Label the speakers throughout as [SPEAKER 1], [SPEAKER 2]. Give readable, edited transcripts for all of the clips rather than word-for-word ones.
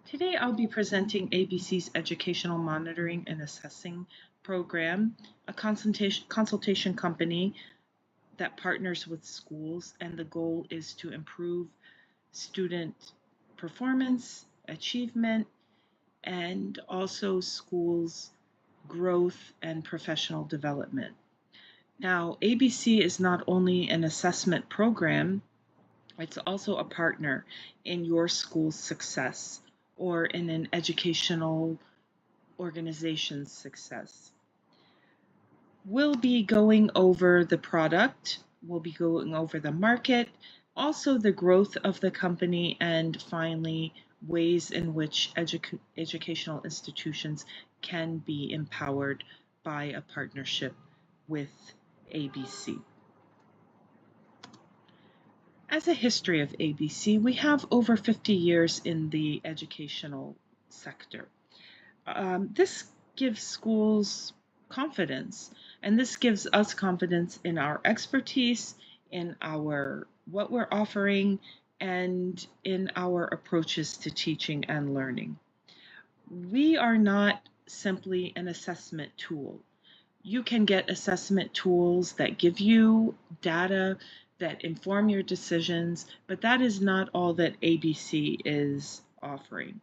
[SPEAKER 1] Today I'll be presenting ABC's Educational Monitoring and Assessing Program, a consultation company that partners with schools, and the goal is to improve student performance, achievement, and also schools' growth and professional development. Now, ABC is not only an assessment program, it's also a partner in your school's success or in an educational organization's success. We'll be going over the product, we'll be going over the market, also the growth of the company, and finally, ways in which educational institutions can be empowered by a partnership with ABC. As a history of ABC, we have over 50 years in the educational sector. This gives schools confidence, and this gives us confidence in our expertise, in what we're offering, and in our approaches to teaching and learning. We are not simply an assessment tool. You can get assessment tools that give you data that inform your decisions, but that is not all that ABC is offering.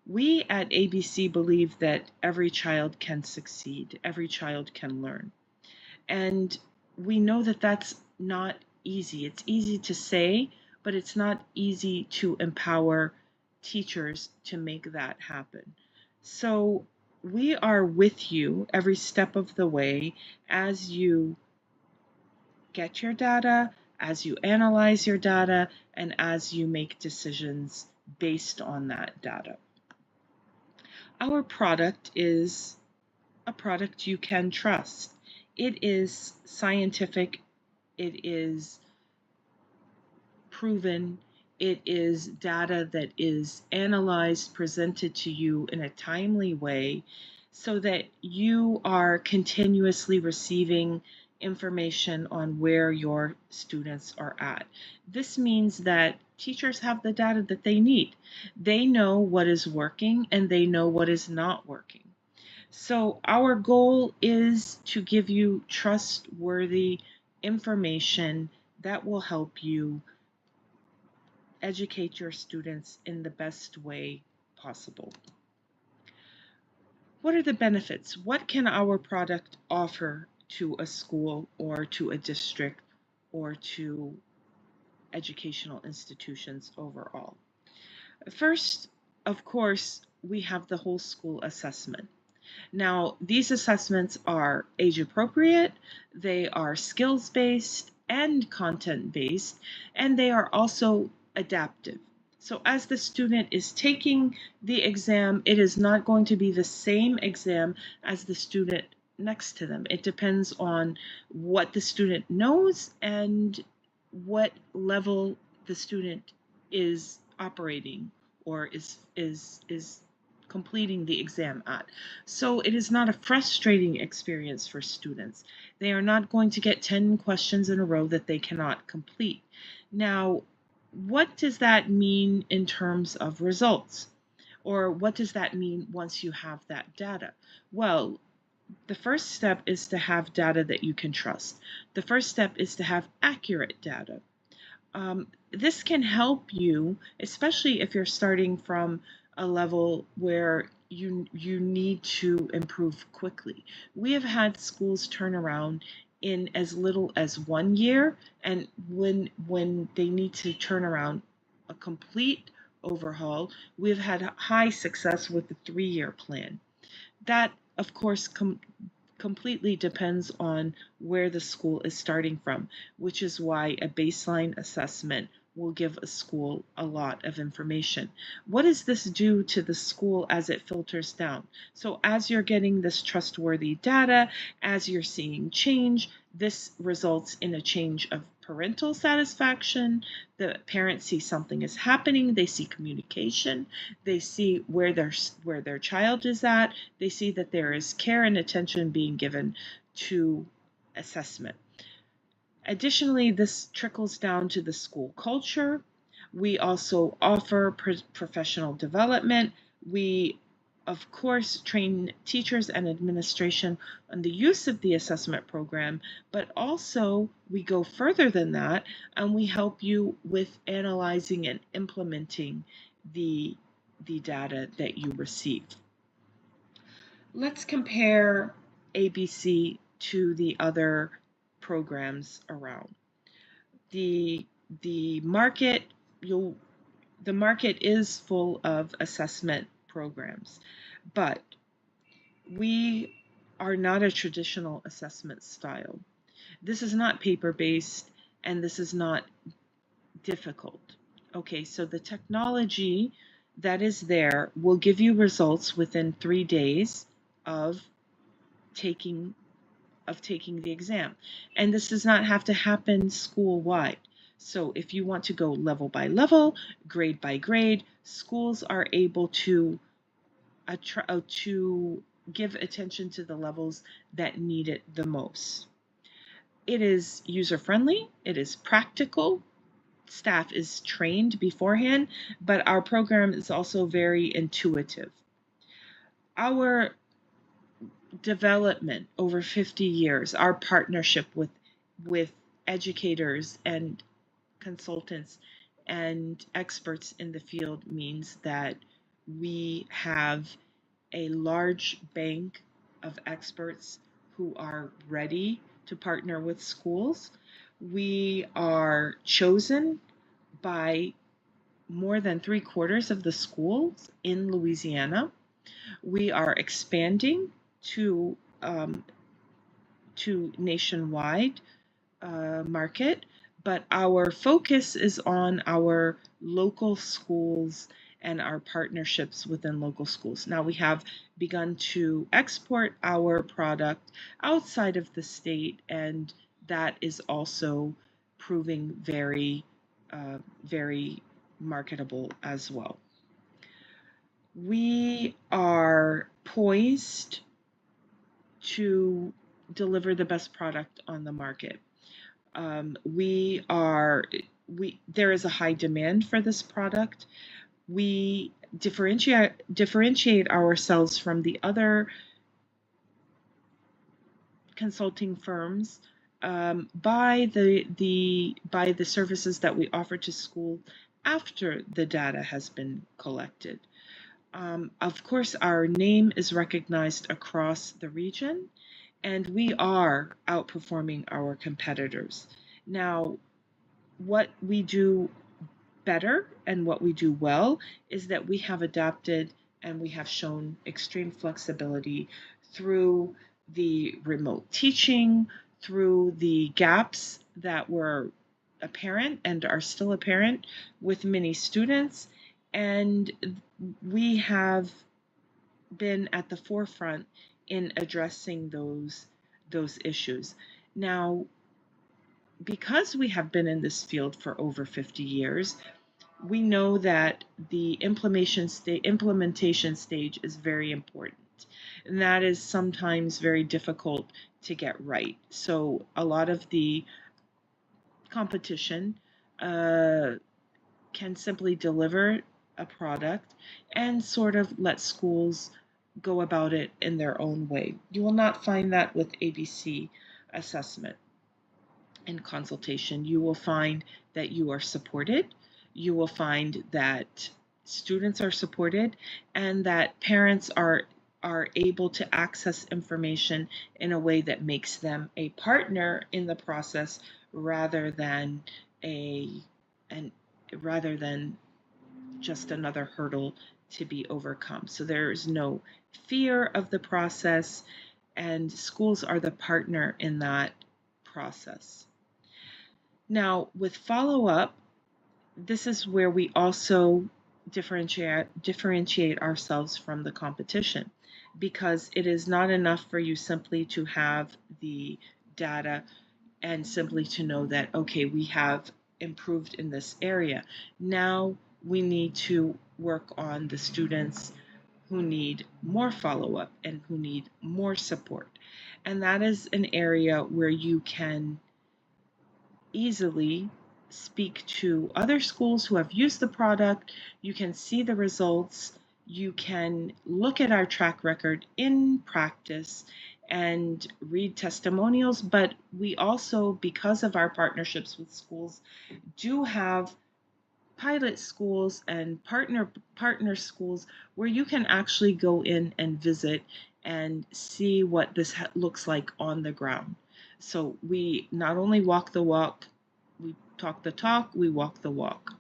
[SPEAKER 1] We at ABC believe that every child can succeed, every child can learn. And we know that that's not easy. It's easy to say, but it's not easy to empower teachers to make that happen. So we are with you every step of the way as you get your data, as you analyze your data, and as you make decisions based on that data. Our product is a product you can trust. It is scientific, it is proven, it is data that is analyzed, presented to you in a timely way so that you are continuously receiving information on where your students are at. This means that teachers have the data that they need. They know what is working and they know what is not working. So our goal is to give you trustworthy information that will help you educate your students in the best way possible. What are the benefits? What can our product offer to a school or to a district or to educational institutions overall? First, of course, we have the whole school assessment. Now, these assessments are age appropriate, they are skills based and content based, and they are also adaptive. So, as the student is taking the exam, it is not going to be the same exam as the student next to them. It depends on what the student knows and what level the student is operating or is completing the exam at. So it is not a frustrating experience for students. They are not going to get 10 questions in a row that they cannot complete. Now, what does that mean in terms of results? Or what does that mean once you have that data? Well, the first step is to have data that you can trust. The first step is to have accurate data. This can help you, especially if you're starting from a level where you need to improve quickly. We have had schools turn around in as little as 1 year, and when they need to turn around a complete overhaul, we've had high success with the 3-year plan. That, of course, completely depends on where the school is starting from, which is why a baseline assessment will give a school a lot of information. What does this do to the school as it filters down? So as you're getting this trustworthy data, as you're seeing change, this results in a change of parental satisfaction. The parents see something is happening, they see communication, they see where their child is at, they see that there is care and attention being given to assessment. Additionally, this trickles down to the school culture. We also offer professional development. We, of course, train teachers and administration on the use of the assessment program, but also we go further than that and we help you with analyzing and implementing the data that you receive. Let's compare ABC to the other programs around. The market the market is full of assessment programs, but we are not a traditional assessment style. This is not paper-based and this is not difficult. Okay, so the technology that is there will give you results within 3 days of taking the exam. And this does not have to happen school-wide. So if you want to go level by level, grade by grade, schools are able to give attention to the levels that need it the most. It is user-friendly, it is practical, staff is trained beforehand, but our program is also very intuitive. Our development over 50 years, our partnership with educators and consultants and experts in the field means that we have a large bank of experts who are ready to partner with schools. We are chosen by more than 3/4 of the schools in Louisiana. We are expanding to nationwide market, but our focus is on our local schools and our partnerships within local schools. Now we have begun to export our product outside of the state, and that is also proving very, very marketable as well. We are poised to deliver the best product on the market. There is a high demand for this product. We differentiate ourselves from the other consulting firms by the services that we offer to school after the data has been collected. Of course, our name is recognized across the region, and we are outperforming our competitors. Now, what we do better and what we do well is that we have adapted and we have shown extreme flexibility through the remote teaching, through the gaps that were apparent and are still apparent with many students, and we have been at the forefront in addressing those issues. Now, because we have been in this field for over 50 years, we know that the implementation stage is very important, and that is sometimes very difficult to get right. So a lot of the competition can simply deliver a product and sort of let schools go about it in their own way. You will not find that with ABC assessment and consultation. You will find that you are supported. You will find that students are supported and that parents are able to access information in a way that makes them a partner in the process rather than just another hurdle to be overcome. So there is no fear of the process, and schools are the partner in that process. Now, with follow-up, this is where we also differentiate ourselves from the competition, because it is not enough for you simply to have the data and simply to know that, okay, we have improved in this area. Now we need to work on the students who need more follow-up and who need more support. And that is an area where you can easily speak to other schools who have used the product. You can see the results. You can look at our track record in practice and read testimonials, but we also, because of our partnerships with schools, do have pilot schools and partner schools where you can actually go in and visit and see what this looks like on the ground. So we not only walk the walk, we talk the talk, we walk the walk.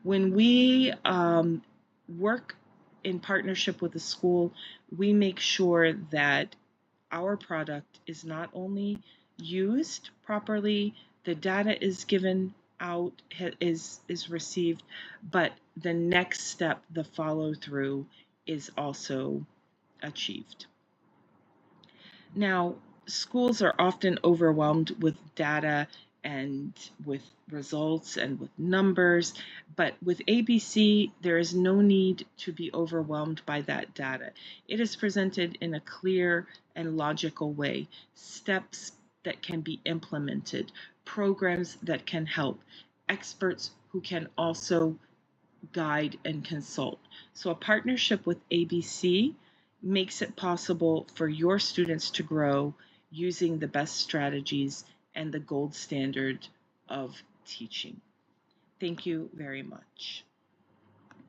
[SPEAKER 1] When we work in partnership with a school, we make sure that our product is not only used properly, the data is given out, is received, but the next step, the follow through, is also achieved. Now, schools are often overwhelmed with data and with results and with numbers, but with ABC, there is no need to be overwhelmed by that data. It is presented in a clear and logical way, steps that can be implemented, programs that can help, experts who can also guide and consult. So a partnership with ABC makes it possible for your students to grow using the best strategies and the gold standard of teaching. Thank you very much.